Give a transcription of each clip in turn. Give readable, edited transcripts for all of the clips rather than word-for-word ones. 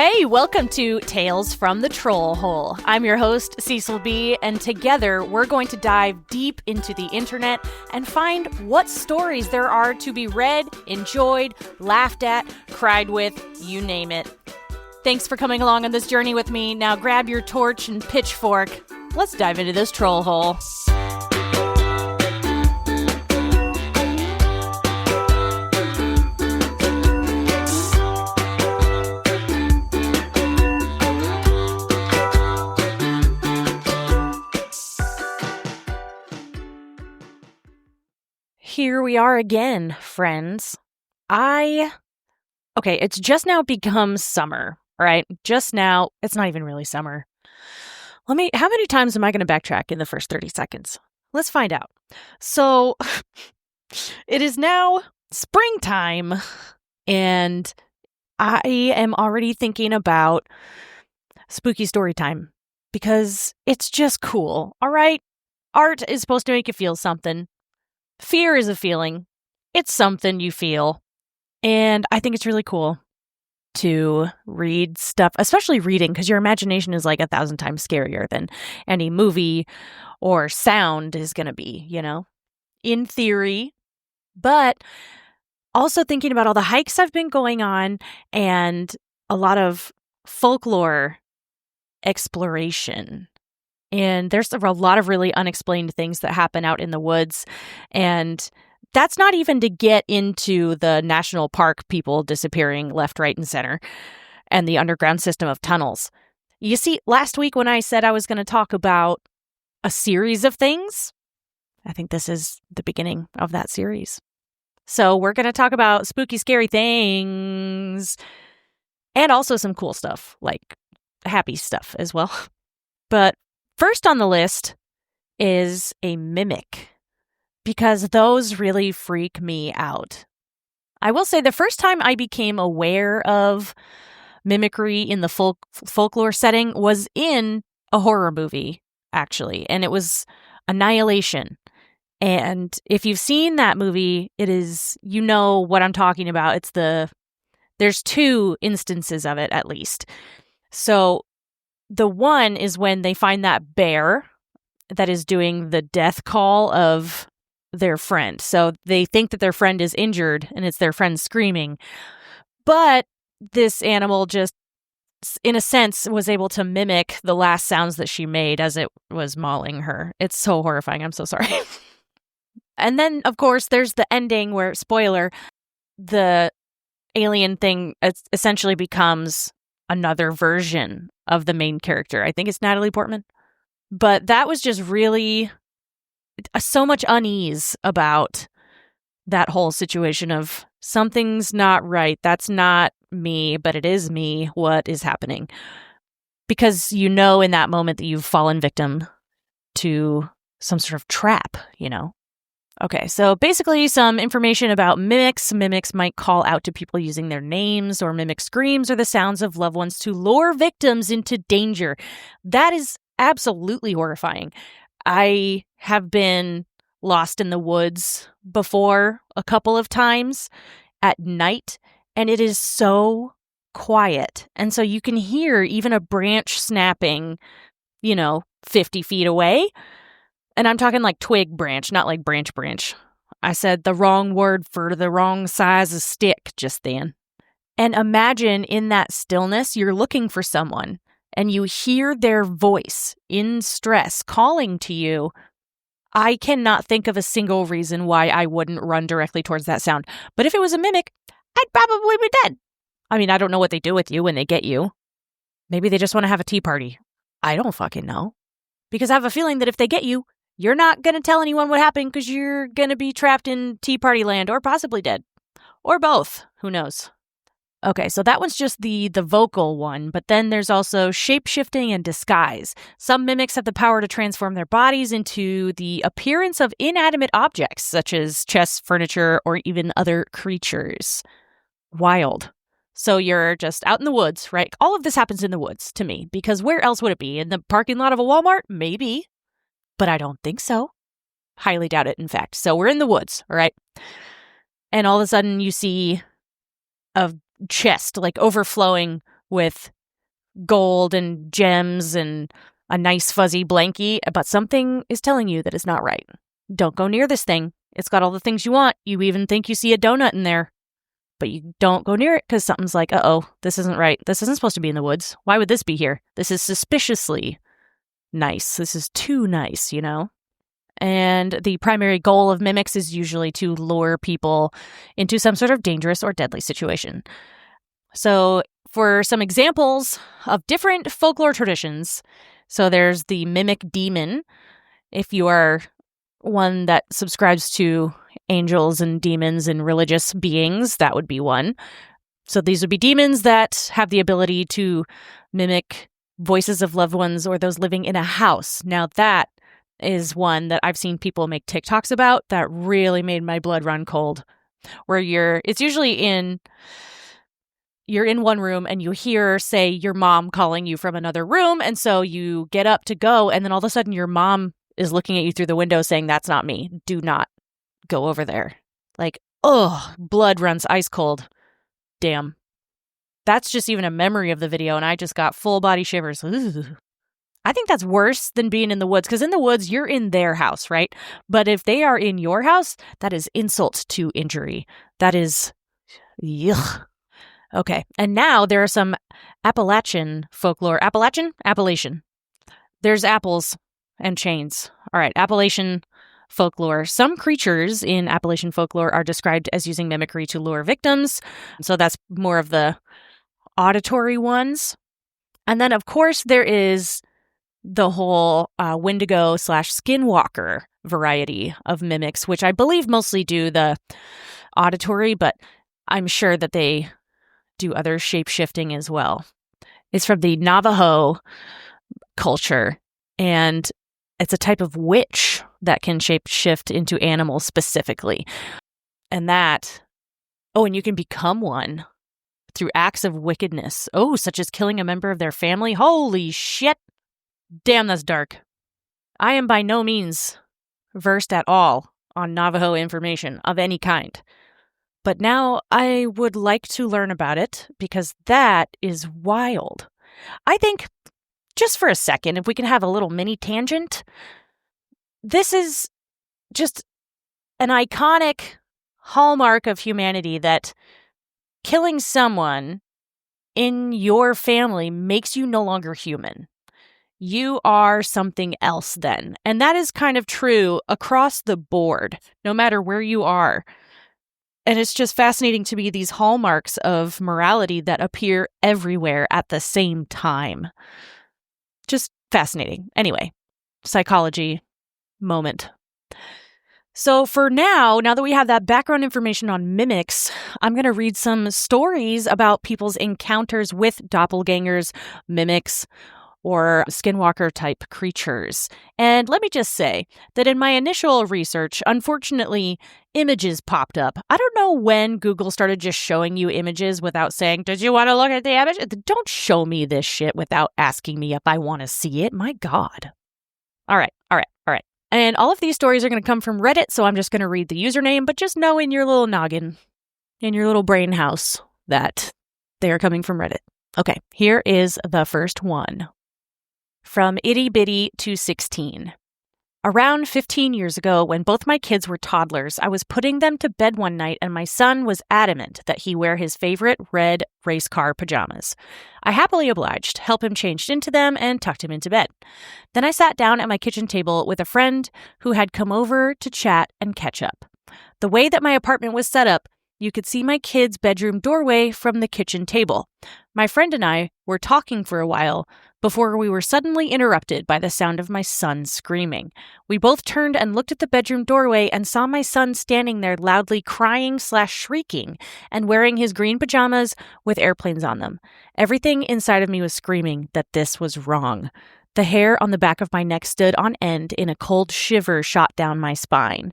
Hey, welcome to Tales from the Troll Hole. I'm your host, Cecil B, and together we're going to dive deep into the internet and find what stories there are to be read, enjoyed, laughed at, cried with, you name it. Thanks for coming along on this journey with me. Now grab your torch and pitchfork. Let's dive into this troll hole. Here we are again, friends. It's just now become summer, right? Just now, it's not even really summer. How many times am I going to backtrack in the first 30 seconds? Let's find out. So, it is now springtime, and I am already thinking about spooky story time because it's just cool, all right? Art is supposed to make you feel something. Fear is a feeling. It's something you feel. And I think it's really cool to read stuff, especially reading, because your imagination is like 1,000 times scarier than any movie or sound is going to be, in theory. But also thinking about all the hikes I've been going on and a lot of folklore exploration. And there's a lot of really unexplained things that happen out in the woods. And that's not even to get into the national park people disappearing left, right, and center and the underground system of tunnels. You see, last week when I said I was going to talk about a series of things, I think this is the beginning of that series. So we're going to talk about spooky, scary things and also some cool stuff, like happy stuff as well. But first on the list is a mimic, because those really freak me out. I will say the first time I became aware of mimicry in the folklore setting was in a horror movie, actually, and it was Annihilation. And if you've seen that movie, it is, you know what I'm talking about. There's two instances of it, at least. So the one is when they find that bear that is doing the death call of their friend. So they think that their friend is injured and it's their friend screaming. But this animal just, in a sense, was able to mimic the last sounds that she made as it was mauling her. It's so horrifying. I'm so sorry. And then, of course, there's the ending where, spoiler, the alien thing essentially becomes another version of the main character. I think it's Natalie Portman. But that was just really so much unease about that whole situation of something's not right. That's not me, but it is me. What is happening? Because in that moment that you've fallen victim to some sort of trap, Okay, so basically some information about mimics. Mimics might call out to people using their names, or mimic screams or the sounds of loved ones to lure victims into danger. That is absolutely horrifying. I have been lost in the woods before a couple of times at night, and it is so quiet. And so you can hear even a branch snapping, 50 feet away. And I'm talking like twig branch, not like branch. I said the wrong word for the wrong size of stick just then. And imagine in that stillness, you're looking for someone and you hear their voice in stress calling to you. I cannot think of a single reason why I wouldn't run directly towards that sound. But if it was a mimic, I'd probably be dead. I mean, I don't know what they do with you when they get you. Maybe they just want to have a tea party. I don't fucking know. Because I have a feeling that if they get you, you're not going to tell anyone what happened because you're going to be trapped in Tea Party land or possibly dead. Or both. Who knows? Okay, so that one's just the vocal one, but then there's also shape-shifting and disguise. Some mimics have the power to transform their bodies into the appearance of inanimate objects, such as chests, furniture, or even other creatures. Wild. So you're just out in the woods, right? All of this happens in the woods to me, because where else would it be? In the parking lot of a Walmart? Maybe. But I don't think so. Highly doubt it, in fact. So we're in the woods, all right? And all of a sudden you see a chest like overflowing with gold and gems and a nice fuzzy blankie, but something is telling you that it's not right. Don't go near this thing. It's got all the things you want. You even think you see a donut in there, but you don't go near it because something's like, uh-oh, this isn't right. This isn't supposed to be in the woods. Why would this be here? This is suspiciously nice. This is too nice, you know? And the primary goal of mimics is usually to lure people into some sort of dangerous or deadly situation. So for some examples of different folklore traditions, so there's the mimic demon. If you are one that subscribes to angels and demons and religious beings, that would be one. So these would be demons that have the ability to mimic voices of loved ones or those living in a house. Now that is one that I've seen people make TikToks about that really made my blood run cold. Where you're in one room and you hear, say, your mom calling you from another room, and so you get up to go, and then all of a sudden your mom is looking at you through the window saying, "That's not me. Do not go over there." Like, oh, blood runs ice cold. Damn. That's just even a memory of the video, and I just got full body shivers. Ooh. I think that's worse than being in the woods, because in the woods, you're in their house, right? But if they are in your house, that is insult to injury. That is, yuck. Okay, and now there are some Appalachian folklore. Appalachian. There's apples and chains. All right, Appalachian folklore. Some creatures in Appalachian folklore are described as using mimicry to lure victims. So that's more of the auditory ones. And then, of course, there is the whole Wendigo/skinwalker variety of mimics, which I believe mostly do the auditory, but I'm sure that they do other shape-shifting as well. It's from the Navajo culture, and it's a type of witch that can shape-shift into animals specifically. And you can become one through acts of wickedness. Oh, such as killing a member of their family. Holy shit. Damn, that's dark. I am by no means versed at all on Navajo information of any kind. But now I would like to learn about it because that is wild. I think, just for a second, if we can have a little mini tangent, this is just an iconic hallmark of humanity that killing someone in your family makes you no longer human. You are something else then. And that is kind of true across the board, no matter where you are. And it's just fascinating to me, these hallmarks of morality that appear everywhere at the same time. Just fascinating. Anyway, psychology moment. So for now that we have that background information on mimics, I'm going to read some stories about people's encounters with doppelgangers, mimics, or skinwalker type creatures. And let me just say that in my initial research, unfortunately, images popped up. I don't know when Google started just showing you images without saying, "Did you want to look at the image?" Don't show me this shit without asking me if I want to see it. My God. All right. And all of these stories are going to come from Reddit, so I'm just going to read the username, but just know in your little noggin, in your little brain house, that they are coming from Reddit. Okay, here is the first one. From Itty Bitty to 16. Around 15 years ago, when both my kids were toddlers, I was putting them to bed one night and my son was adamant that he wear his favorite red race car pajamas. I happily obliged, helped him change into them, and tucked him into bed. Then I sat down at my kitchen table with a friend who had come over to chat and catch up. The way that my apartment was set up, you could see my kids' bedroom doorway from the kitchen table. My friend and I were talking for a while before we were suddenly interrupted by the sound of my son screaming. We both turned and looked at the bedroom doorway and saw my son standing there loudly crying/shrieking and wearing his green pajamas with airplanes on them. Everything inside of me was screaming that this was wrong. The hair on the back of my neck stood on end and a cold shiver shot down my spine.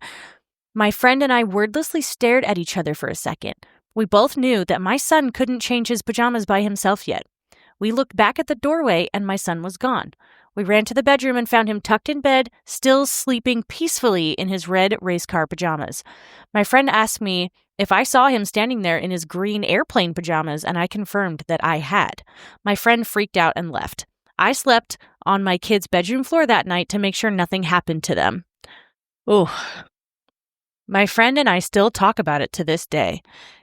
My friend and I wordlessly stared at each other for a second. We both knew that my son couldn't change his pajamas by himself yet. We looked back at the doorway and my son was gone. We ran to the bedroom and found him tucked in bed, still sleeping peacefully in his red race car pajamas. My friend asked me If I saw him standing there in his green airplane pajamas, and I confirmed that I had. My friend freaked out and left. I slept on my kids' bedroom floor that night to make sure nothing happened to them. Ooh. My friend and I still talk about it to this day.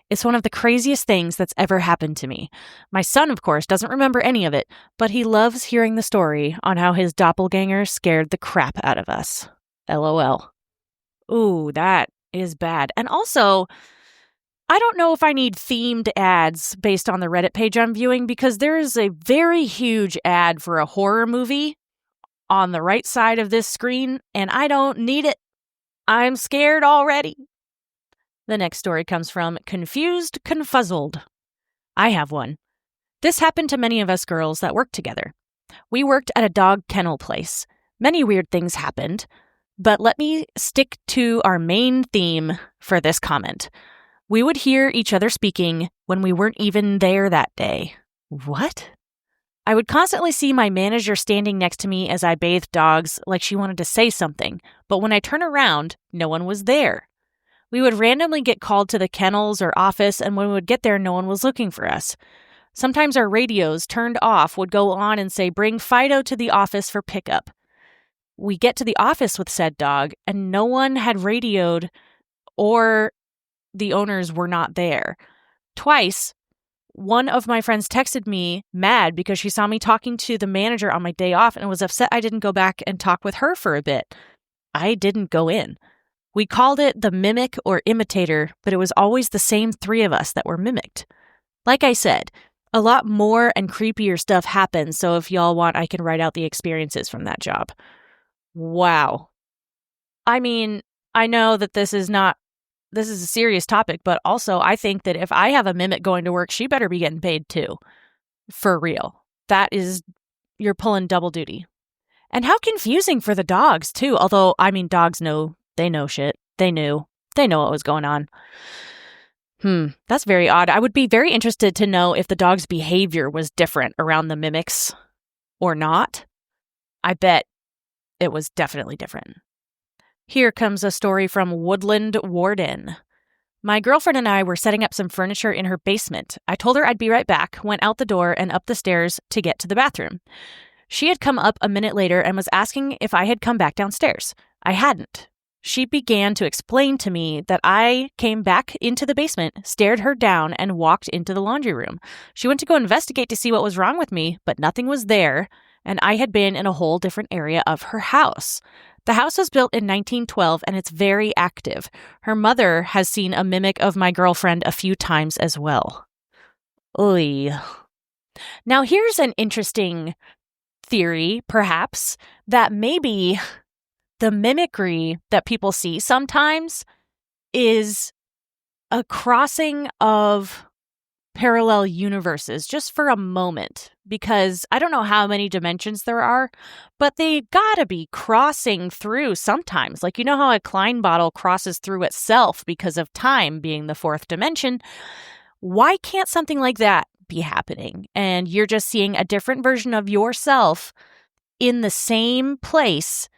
It's one of the craziest things that's ever happened to me. My son, of course, doesn't remember any of it, but he loves hearing the story on how his doppelganger scared the crap out of us. LOL. Ooh, that is bad. And also, I don't know if I need themed ads based on the Reddit page I'm viewing, because there is a very huge ad for a horror movie on the right side of this screen, and I don't need it. I'm scared already. The next story comes from Confused Confuzzled. I have one. This happened to many of us girls that worked together. We worked at a dog kennel place. Many weird things happened, but let me stick to our main theme for this comment. We would hear each other speaking when we weren't even there that day. What? I would constantly see my manager standing next to me as I bathed dogs like she wanted to say something, but when I turn around, no one was there. We would randomly get called to the kennels or office, and when we would get there, no one was looking for us. Sometimes our radios, turned off, would go on and say, "Bring Fido to the office for pickup." We get to the office with said dog, and no one had radioed, or the owners were not there. Twice, one of my friends texted me mad because she saw me talking to the manager on my day off and was upset I didn't go back and talk with her for a bit. I didn't go in. We called it the mimic or imitator, but it was always the same three of us that were mimicked. Like I said, a lot more and creepier stuff happens, so if y'all want, I can write out the experiences from that job. Wow. I mean, I know that this is a serious topic, but also I think that if I have a mimic going to work, she better be getting paid too. For real. You're pulling double duty. And how confusing for the dogs too. Although, I mean, dogs know, they know shit. They know what was going on. That's very odd. I would be very interested to know if the dog's behavior was different around the mimics or not. I bet it was definitely different. Here comes a story from Woodland Warden. My girlfriend and I were setting up some furniture in her basement. I told her I'd be right back, went out the door and up the stairs to get to the bathroom. She had come up a minute later and was asking if I had come back downstairs. I hadn't. She began to explain to me that I came back into the basement, stared her down, and walked into the laundry room. She went to go investigate to see what was wrong with me, but nothing was there, and I had been in a whole different area of her house. The house was built in 1912, and it's very active. Her mother has seen a mimic of my girlfriend a few times as well. Oy. Now, here's an interesting theory, perhaps, that maybe the mimicry that people see sometimes is a crossing of parallel universes just for a moment, because I don't know how many dimensions there are, but they gotta be crossing through sometimes. Like, you know how a Klein bottle crosses through itself because of time being the fourth dimension? Why can't something like that be happening? And you're just seeing a different version of yourself in the same place,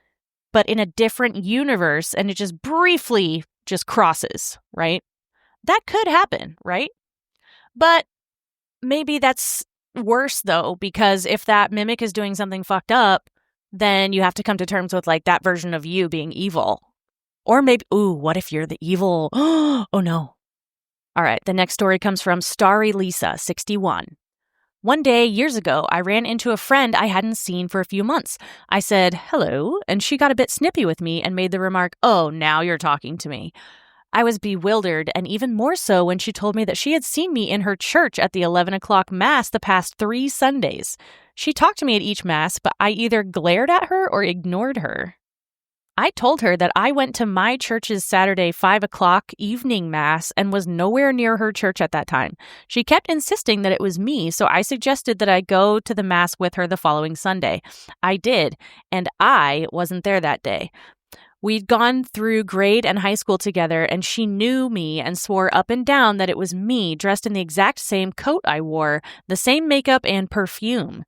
but in a different universe, and it just briefly just crosses, right? That could happen, right? But maybe that's worse, though, because if that mimic is doing something fucked up, then you have to come to terms with, like, that version of you being evil. Or maybe, what if you're the evil? Oh, no. All right, the next story comes from Starry Lisa, 61. One day, years ago, I ran into a friend I hadn't seen for a few months. I said, hello, and she got a bit snippy with me and made the remark, "Oh, now you're talking to me." I was bewildered, and even more so when she told me that she had seen me in her church at the 11 o'clock Mass the past 3 Sundays. She talked to me at each Mass, but I either glared at her or ignored her. I told her that I went to my church's Saturday 5 o'clock evening Mass and was nowhere near her church at that time. She kept insisting that it was me, so I suggested that I go to the Mass with her the following Sunday. I did, and I wasn't there that day. We'd gone through grade and high school together, and she knew me and swore up and down that it was me, dressed in the exact same coat I wore, the same makeup and perfume.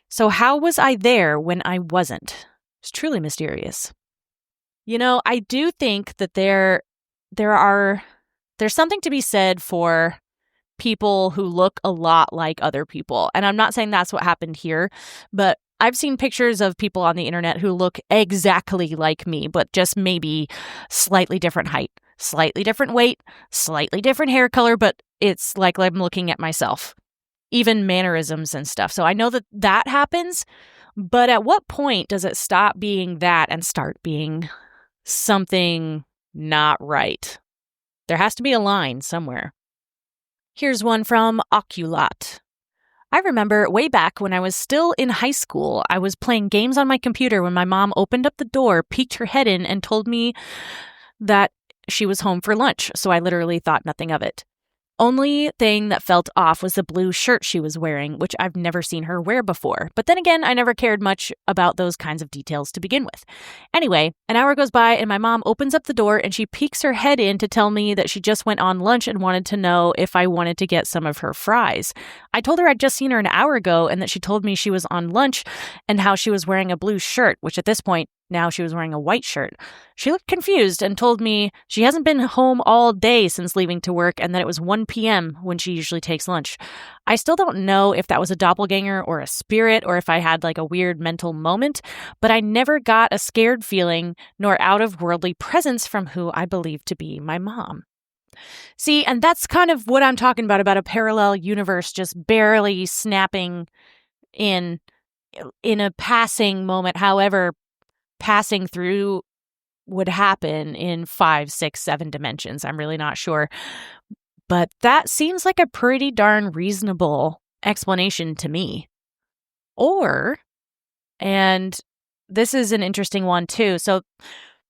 So how was I there when I wasn't? It's truly mysterious. You know, I do think that there are There's something to be said for people who look a lot like other people. And I'm not saying that's what happened here, but I've seen pictures of people on the internet who look exactly like me, but just maybe slightly different height, slightly different weight, slightly different hair color, but it's like I'm looking at myself, even mannerisms and stuff. So I know that that happens, but at what point does it stop being that and start being something not right? There has to be a line somewhere. Here's one from Oculat. I remember way back when I was still in high school, I was playing games on my computer when my mom opened up the door, peeked her head in, and told me that she was home for lunch, so I literally thought nothing of it. Only thing that felt off was the blue shirt she was wearing, which I've never seen her wear before. But then again, I never cared much about those kinds of details to begin with. Anyway, an hour goes by and my mom opens up the door and she peeks her head in to tell me that she just went on lunch and wanted to know if I wanted to get some of her fries. I told her I'd just seen her an hour ago and that she told me she was on lunch and how she was wearing a blue shirt, which at this point, now she was wearing a white shirt. She looked confused and told me she hasn't been home all day since leaving to work and that it was 1 p.m. when she usually takes lunch. I still don't know if that was a doppelganger or a spirit or if I had like a weird mental moment, but I never got a scared feeling nor out-of-worldly presence from who I believe to be my mom. See, and that's kind of what I'm talking about a parallel universe just barely snapping in a passing moment, however passing through would happen in 5, 6, 7 dimensions. I'm really not sure. But that seems like a pretty darn reasonable explanation to me. Or, and this is an interesting one too. So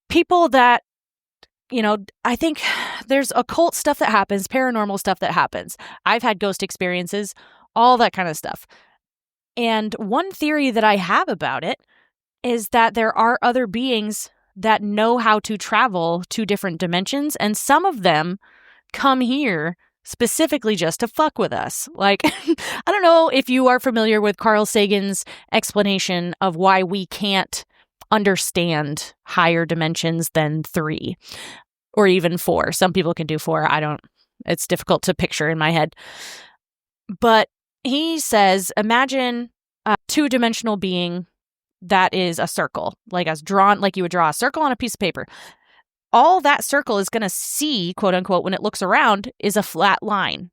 people that, I think there's occult stuff that happens, paranormal stuff that happens. I've had ghost experiences, all that kind of stuff. And one theory that I have about it is that there are other beings that know how to travel to different dimensions, and some of them come here specifically just to fuck with us. Like, I don't know if you are familiar with Carl Sagan's explanation of why we can't understand higher dimensions than 3 or even 4. Some people can do 4. It's difficult to picture in my head. But he says, imagine a 2-dimensional being that is a circle, like you would draw a circle on a piece of paper. All that circle is going to see, quote unquote, when it looks around, is a flat line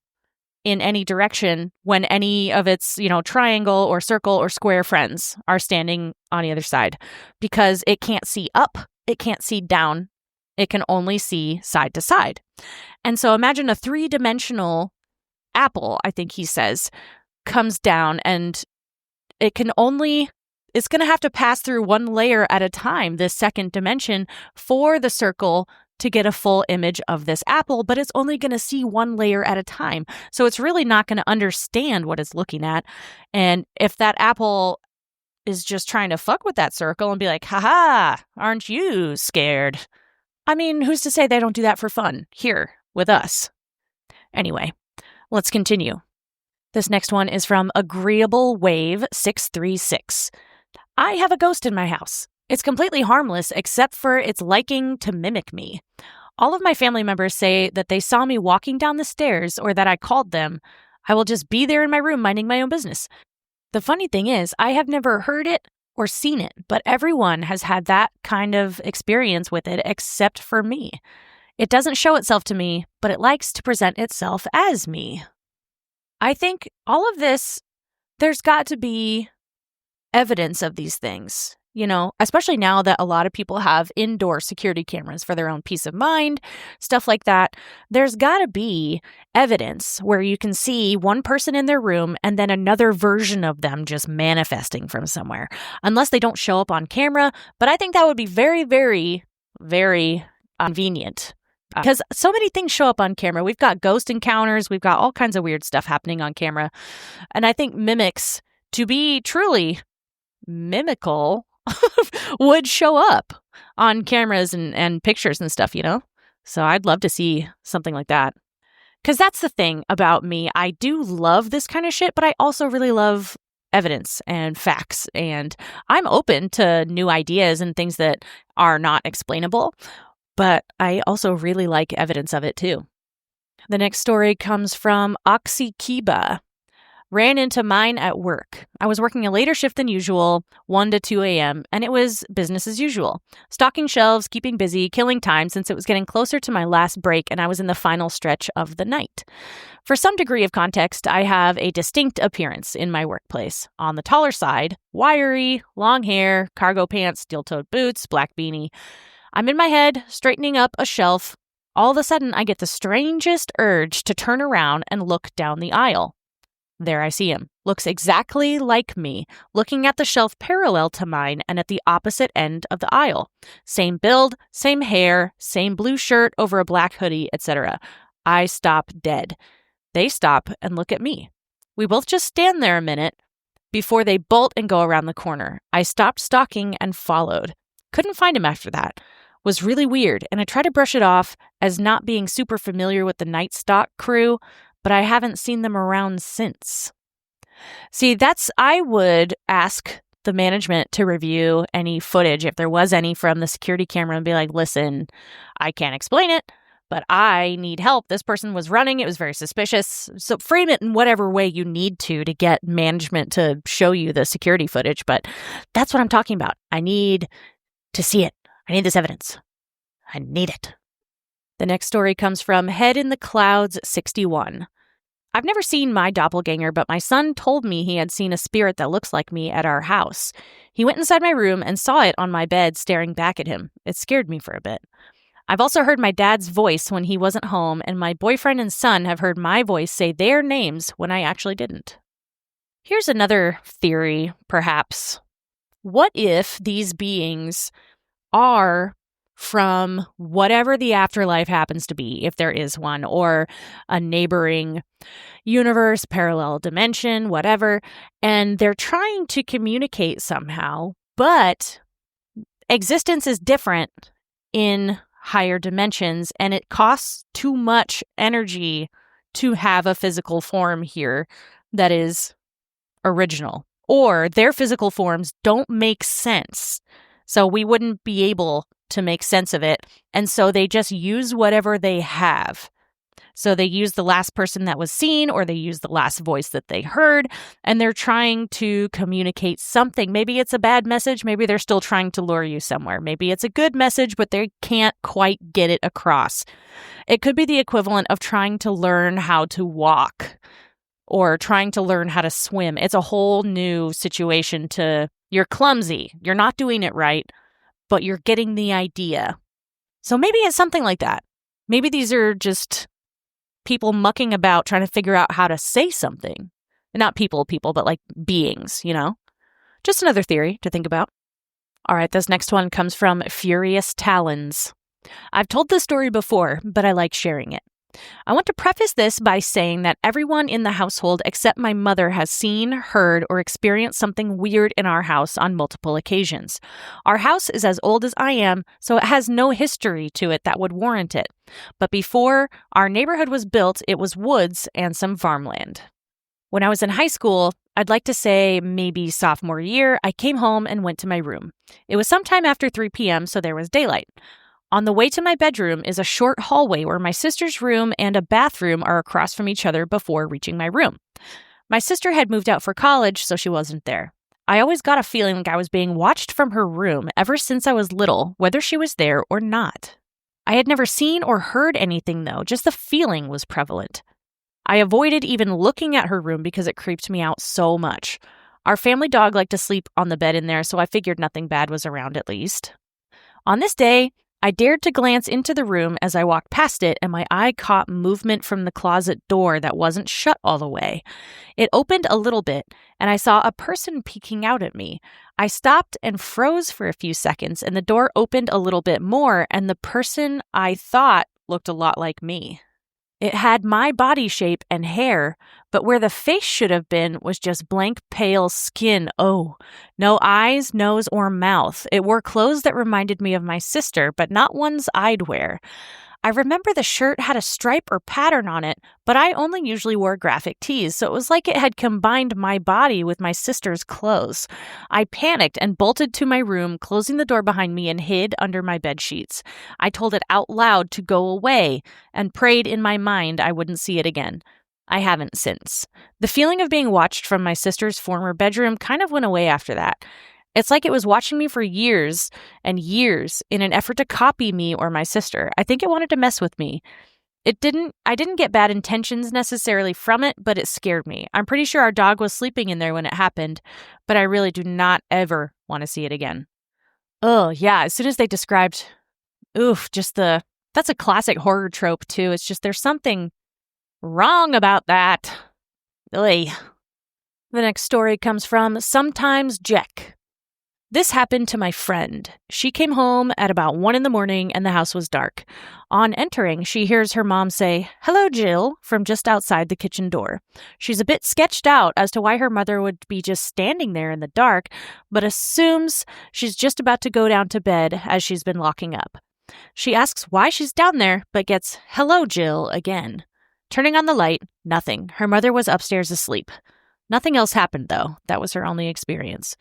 in any direction when any of its, triangle or circle or square friends are standing on the other side, because it can't see up, it can't see down, it can only see side to side. And so imagine a 3-dimensional apple, I think he says, comes down and it's going to have to pass through one layer at a time, this second dimension, for the circle to get a full image of this apple, but it's only going to see one layer at a time. So it's really not going to understand what it's looking at. And if that apple is just trying to fuck with that circle and be like, haha, aren't you scared? I mean, who's to say they don't do that for fun here with us? Anyway, let's continue. This next one is from Agreeable Wave 636. I have a ghost in my house. It's completely harmless except for its liking to mimic me. All of my family members say that they saw me walking down the stairs or that I called them. I will just be there in my room minding my own business. The funny thing is, I have never heard it or seen it, but everyone has had that kind of experience with it except for me. It doesn't show itself to me, but it likes to present itself as me. I think all of this, there's got to be evidence of these things, especially now that a lot of people have indoor security cameras for their own peace of mind, stuff like that. There's got to be evidence where you can see one person in their room and then another version of them just manifesting from somewhere, unless they don't show up on camera. But I think that would be very, very, very convenient because so many things show up on camera. We've got ghost encounters. We've got all kinds of weird stuff happening on camera. And I think mimics, to be truly mimical, would show up on cameras and pictures and stuff, So I'd love to see something like that. Because that's the thing about me. I do love this kind of shit, but I also really love evidence and facts. And I'm open to new ideas and things that are not explainable. But I also really like evidence of it too. The next story comes from Oxy Kiba. Ran into mine at work. I was working a later shift than usual, 1 to 2 a.m., and it was business as usual. Stocking shelves, keeping busy, killing time since it was getting closer to my last break and I was in the final stretch of the night. For some degree of context, I have a distinct appearance in my workplace. On the taller side, wiry, long hair, cargo pants, steel-toed boots, black beanie. I'm in my head, straightening up a shelf. All of a sudden, I get the strangest urge to turn around and look down the aisle. There I see him. Looks exactly like me, looking at the shelf parallel to mine and at the opposite end of the aisle. Same build, same hair, same blue shirt over a black hoodie, etc. I stop dead. They stop and look at me. We both just stand there a minute before they bolt and go around the corner. I stopped stalking and followed. Couldn't find him after that. Was really weird, and I try to brush it off as not being super familiar with the Night Stalk crew, but I haven't seen them around since. See, I would ask the management to review any footage, if there was any, from the security camera and be like, listen, I can't explain it, but I need help. This person was running. It was very suspicious. So frame it in whatever way you need to get management to show you the security footage. But that's what I'm talking about. I need to see it. I need this evidence. I need it. The next story comes from Head in the Clouds 61. I've never seen my doppelganger, but my son told me he had seen a spirit that looks like me at our house. He went inside my room and saw it on my bed staring back at him. It scared me for a bit. I've also heard my dad's voice when he wasn't home, and my boyfriend and son have heard my voice say their names when I actually didn't. Here's another theory, perhaps. What if these beings are from whatever the afterlife happens to be, if there is one, or a neighboring universe, parallel dimension, whatever, and they're trying to communicate somehow, but existence is different in higher dimensions, and it costs too much energy to have a physical form here that is original, or their physical forms don't make sense, so we wouldn't be able to make sense of it, and so they just use whatever they have. So they use the last person that was seen, or they use the last voice that they heard, and they're trying to communicate something. Maybe it's a bad message. Maybe they're still trying to lure you somewhere. Maybe it's a good message, but they can't quite get it across. It could be the equivalent of trying to learn how to walk or trying to learn how to swim. It's a whole new situation you're clumsy. You're not doing it right, but you're getting the idea. So maybe it's something like that. Maybe these are just people mucking about trying to figure out how to say something. Not people, but like beings, Just another theory to think about. All right, this next one comes from Furious Talons. I've told this story before, but I like sharing it. I want to preface this by saying that everyone in the household except my mother has seen, heard, or experienced something weird in our house on multiple occasions. Our house is as old as I am, so it has no history to it that would warrant it. But before our neighborhood was built, it was woods and some farmland. When I was in high school, I'd like to say maybe sophomore year, I came home and went to my room. It was sometime after 3 p.m., so there was daylight. On the way to my bedroom is a short hallway where my sister's room and a bathroom are across from each other before reaching my room. My sister had moved out for college, so she wasn't there. I always got a feeling like I was being watched from her room ever since I was little, whether she was there or not. I had never seen or heard anything, though, just the feeling was prevalent. I avoided even looking at her room because it creeped me out so much. Our family dog liked to sleep on the bed in there, so I figured nothing bad was around at least. On this day, I dared to glance into the room as I walked past it, and my eye caught movement from the closet door that wasn't shut all the way. It opened a little bit, and I saw a person peeking out at me. I stopped and froze for a few seconds, and the door opened a little bit more, and the person I thought looked a lot like me. It had my body shape and hair, but where the face should have been was just blank pale skin. Oh, no eyes, nose, or mouth. It wore clothes that reminded me of my sister, but not ones I'd wear. I remember the shirt had a stripe or pattern on it, but I only usually wore graphic tees, so it was like it had combined my body with my sister's clothes. I panicked and bolted to my room, closing the door behind me and hid under my bed sheets. I told it out loud to go away and prayed in my mind I wouldn't see it again. I haven't since. The feeling of being watched from my sister's former bedroom kind of went away after that. It's like it was watching me for years and years in an effort to copy me or my sister. I think it wanted to mess with me. I didn't get bad intentions necessarily from it, but it scared me. I'm pretty sure our dog was sleeping in there when it happened, but I really do not ever want to see it again. Oh, yeah, as soon as they described, that's a classic horror trope too. It's just there's something wrong about that. Ugh. The next story comes from Sometimes Jack. This happened to my friend. She came home at about 1 a.m. and the house was dark. On entering, she hears her mom say, "Hello, Jill," from just outside the kitchen door. She's a bit sketched out as to why her mother would be just standing there in the dark, but assumes she's just about to go down to bed as she's been locking up. She asks why she's down there, but gets "Hello, Jill" again. Turning on the light, nothing. Her mother was upstairs asleep. Nothing else happened, though. That was her only experience.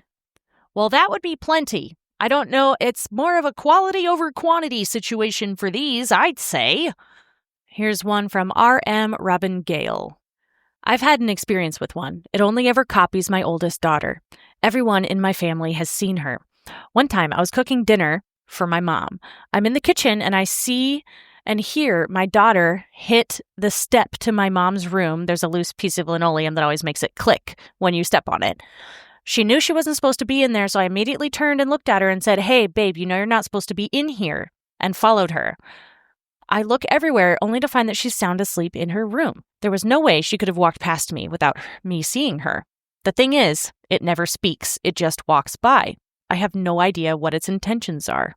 Well, that would be plenty. I don't know. It's more of a quality over quantity situation for these, I'd say. Here's one from R.M. Robin Gale. I've had an experience with one. It only ever copies my oldest daughter. Everyone in my family has seen her. One time, I was cooking dinner for my mom. I'm in the kitchen and I see and hear my daughter hit the step to my mom's room. There's a loose piece of linoleum that always makes it click when you step on it. She knew she wasn't supposed to be in there, so I immediately turned and looked at her and said, "Hey, babe, you know you're not supposed to be in here," and followed her. I look everywhere only to find that she's sound asleep in her room. There was no way she could have walked past me without me seeing her. The thing is, it never speaks. It just walks by. I have no idea what its intentions are.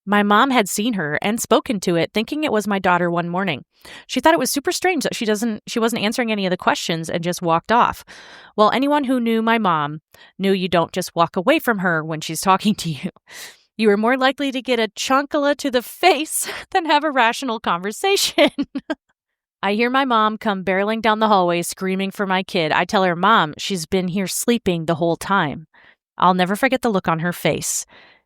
My mom had seen her and spoken to it, thinking it was my daughter one morning. She thought it was super strange that she wasn't answering any of the questions and just walked off. Well, anyone who knew my mom knew you don't just walk away from her when she's talking to you. You are more likely to get a chunkala to the face than have a rational conversation. I hear my mom come barreling down the hallway screaming for my kid. I tell her, "Mom, she's been here sleeping the whole time." I'll never forget the look on her face.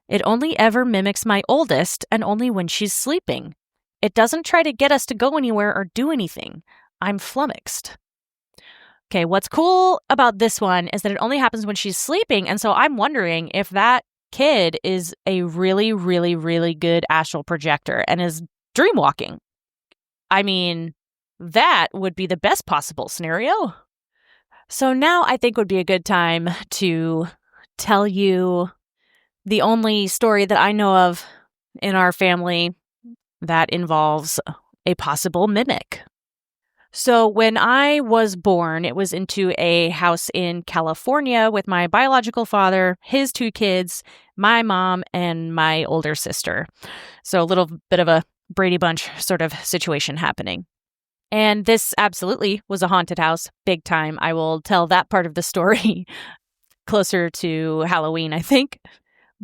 It only ever mimics my oldest, and only when she's sleeping. It doesn't try to get us to go anywhere or do anything. I'm flummoxed. Okay, what's cool about this one is that it only happens when she's sleeping, and so I'm wondering if that kid is a really, really, really good astral projector and is dreamwalking. I mean, that would be the best possible scenario. So now I think would be a good time to tell you the only story that I know of in our family that involves a possible mimic. So when I was born, it was into a house in California with my biological father, his 2 kids, my mom, and my older sister. So a little bit of a Brady Bunch sort of situation happening. And this absolutely was a haunted house, big time. I will tell that part of the story closer to Halloween, I think.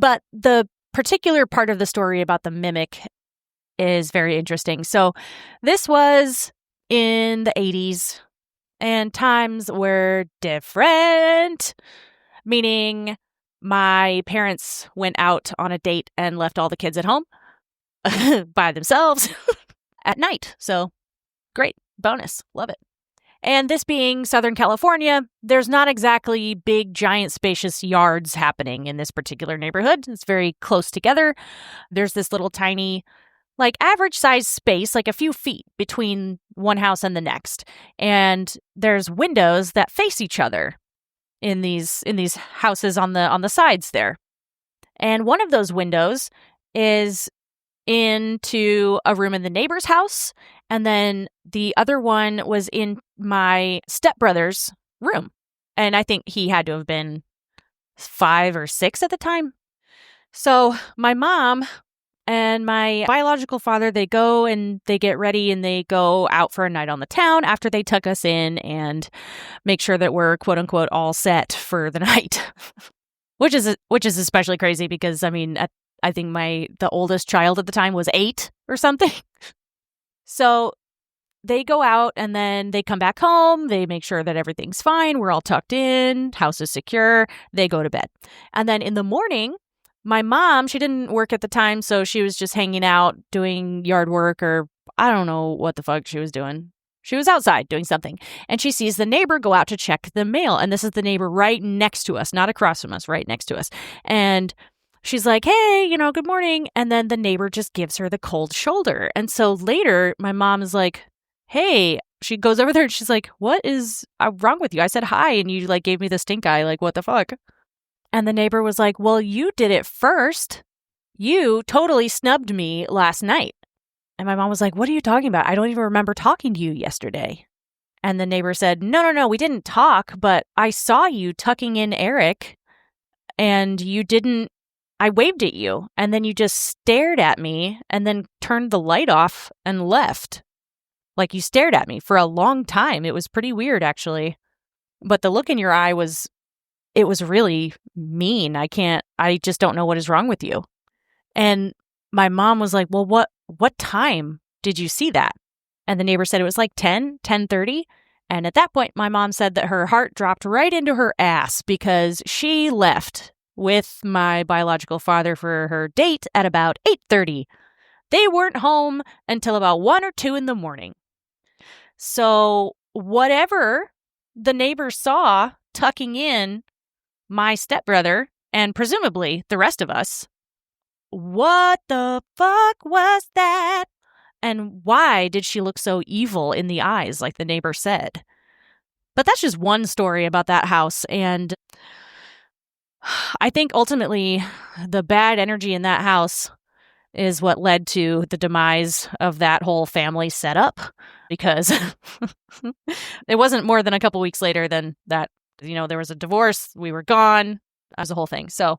But the particular part of the story about the mimic is very interesting. So this was in the 80s, and times were different, meaning my parents went out on a date and left all the kids at home by themselves at night. So great, bonus, love it. And this being Southern California, there's not exactly big, giant, spacious yards happening in this particular neighborhood. It's very close together. There's this little tiny, like average size space, like a few feet between one house and the next. And there's windows that face each other in these houses on the sides there. And one of those windows is into a room in the neighbor's house, and then the other one was in my stepbrother's room. And I think he had to have been 5 or 6 at the time. So my mom and my biological father, they go and they get ready and they go out for a night on the town after they tuck us in and make sure that we're quote unquote all set for the night. which is especially crazy because I mean, I think the oldest child at the time was 8 or something. So they go out and then they come back home. They make sure that everything's fine. We're all tucked in. House is secure. They go to bed. And then in the morning, my mom, she didn't work at the time, so she was just hanging out doing yard work, or I don't know what the fuck she was doing. She was outside doing something. And she sees the neighbor go out to check the mail. And this is the neighbor right next to us, not across from us, right next to us. And she's like, hey, good morning. And then the neighbor just gives her the cold shoulder. And so later, my mom is like, hey, she goes over there and she's like, what is wrong with you? I said hi and you gave me the stink eye. Like, what the fuck? And the neighbor was like, well, you did it first. You totally snubbed me last night. And my mom was like, what are you talking about? I don't even remember talking to you yesterday. And the neighbor said, no, we didn't talk, but I saw you tucking in Eric and I waved at you and then you just stared at me and then turned the light off and left. Like, you stared at me for a long time. It was pretty weird, actually. But the look in your eye was really mean. I just don't know what is wrong with you. And my mom was like, well, what time did you see that? And the neighbor said it was like 10:30. And at that point, my mom said that her heart dropped right into her ass because she left with my biological father for her date at about 8:30. They weren't home until about 1 or 2 in the morning. So whatever the neighbor saw tucking in my stepbrother and presumably the rest of us, what the fuck was that? And why did she look so evil in the eyes, like the neighbor said? But that's just one story about that house. And I think ultimately the bad energy in that house is what led to the demise of that whole family setup, because it wasn't more than a couple weeks later than that, there was a divorce, we were gone, as a whole thing. So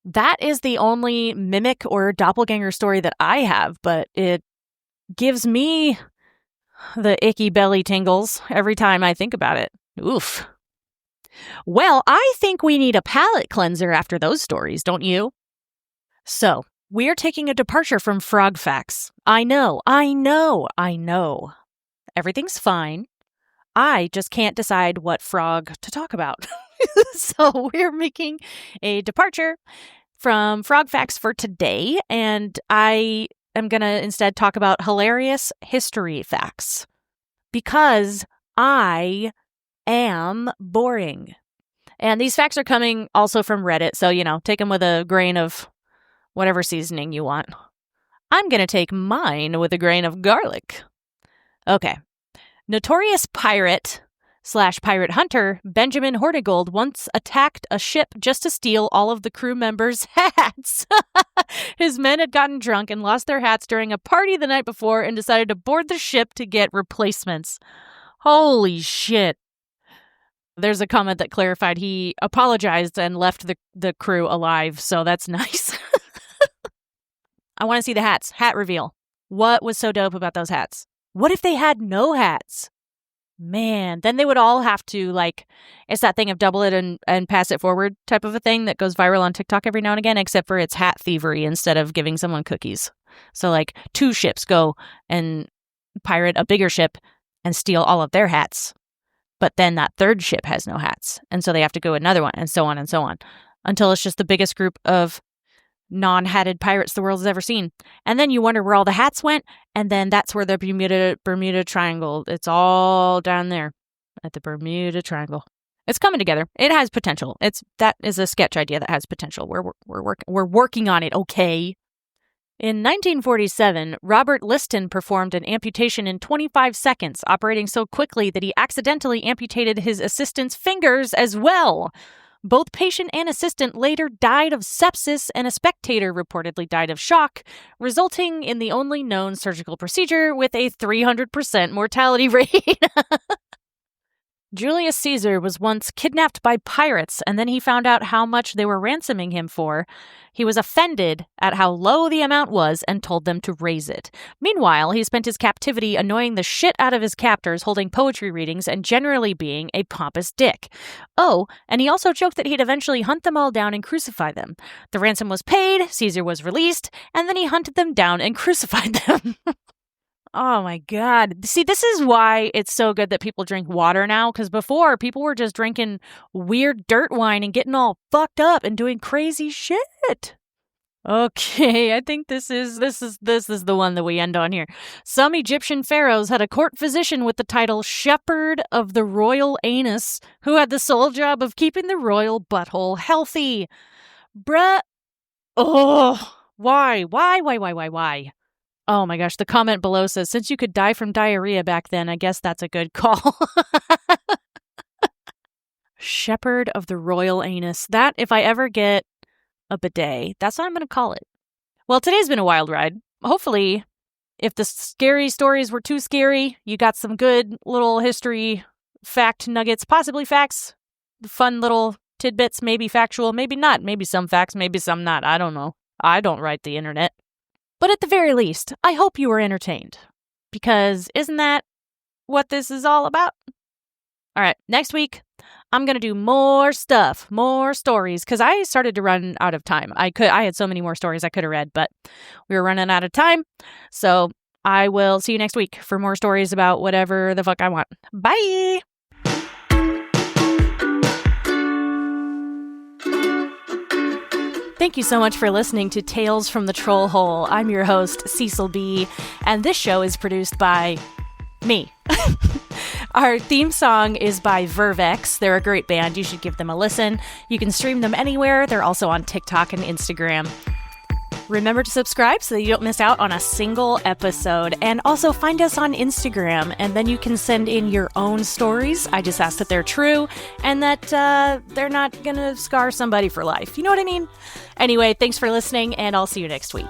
that is the only mimic or doppelganger story that I have, but it gives me the icky belly tingles every time I think about it. Oof. Well, I think we need a palate cleanser after those stories, don't you? So, we're taking a departure from frog facts. I know. Everything's fine. I just can't decide what frog to talk about. So we're making a departure from frog facts for today, and I am going to instead talk about hilarious history facts because I am boring. And these facts are coming also from Reddit, so, take them with a grain of whatever seasoning you want. I'm going to take mine with a grain of garlic. Okay. Notorious pirate / pirate hunter Benjamin Hornigold once attacked a ship just to steal all of the crew members' hats. His men had gotten drunk and lost their hats during a party the night before and decided to board the ship to get replacements. Holy shit. There's a comment that clarified he apologized and left the crew alive, so that's nice. I want to see the hats. Hat reveal. What was so dope about those hats? What if they had no hats? Man, then they would all have to, it's that thing of double it and pass it forward type of a thing that goes viral on TikTok every now and again, except for it's hat thievery instead of giving someone cookies. So, 2 ships go and pirate a bigger ship and steal all of their hats. But then that third ship has no hats. And so they have to go another one, and so on, until it's just the biggest group of non-hatted pirates the world has ever seen. And then you wonder where all the hats went, and then that's where the Bermuda Triangle, it's all down there at the Bermuda Triangle. It's coming together. It has potential. That is a sketch idea that has potential. We're working on it, okay? In 1947, Robert Liston performed an amputation in 25 seconds, operating so quickly that he accidentally amputated his assistant's fingers as well. Both patient and assistant later died of sepsis, and a spectator reportedly died of shock, resulting in the only known surgical procedure with a 300% mortality rate. Julius Caesar was once kidnapped by pirates, and then he found out how much they were ransoming him for. He was offended at how low the amount was and told them to raise it. Meanwhile, he spent his captivity annoying the shit out of his captors, holding poetry readings, and generally being a pompous dick. Oh, and he also joked that he'd eventually hunt them all down and crucify them. The ransom was paid, Caesar was released, and then he hunted them down and crucified them. Oh my God. See, this is why it's so good that people drink water now, because before people were just drinking weird dirt wine and getting all fucked up and doing crazy shit. Okay, I think this is the one that we end on here. Some Egyptian pharaohs had a court physician with the title Shepherd of the Royal Anus, who had the sole job of keeping the royal butthole healthy. Bruh. Oh, why? Oh my gosh, the comment below says, since you could die from diarrhea back then, I guess that's a good call. Shepherd of the Royal Anus. That, if I ever get a bidet, that's what I'm going to call it. Well, today's been a wild ride. Hopefully, if the scary stories were too scary, you got some good little history fact nuggets, possibly facts, fun little tidbits, maybe factual, maybe not, maybe some facts, maybe some not. I don't know. I don't write the internet. But at the very least, I hope you were entertained, because isn't that what this is all about? All right, next week, I'm going to do more stuff, more stories, because I started to run out of time. I had so many more stories I could have read, but we were running out of time. So I will see you next week for more stories about whatever the fuck I want. Bye! Thank you so much for listening to Tales from the Troll Hole. I'm your host, Cecil B, and this show is produced by me. Our theme song is by Vervex. They're a great band. You should give them a listen. You can stream them anywhere. They're also on TikTok and Instagram. Remember to subscribe so that you don't miss out on a single episode. And also find us on Instagram, and then you can send in your own stories. I just ask that they're true and that they're not going to scar somebody for life. You know what I mean? Anyway, thanks for listening, and I'll see you next week.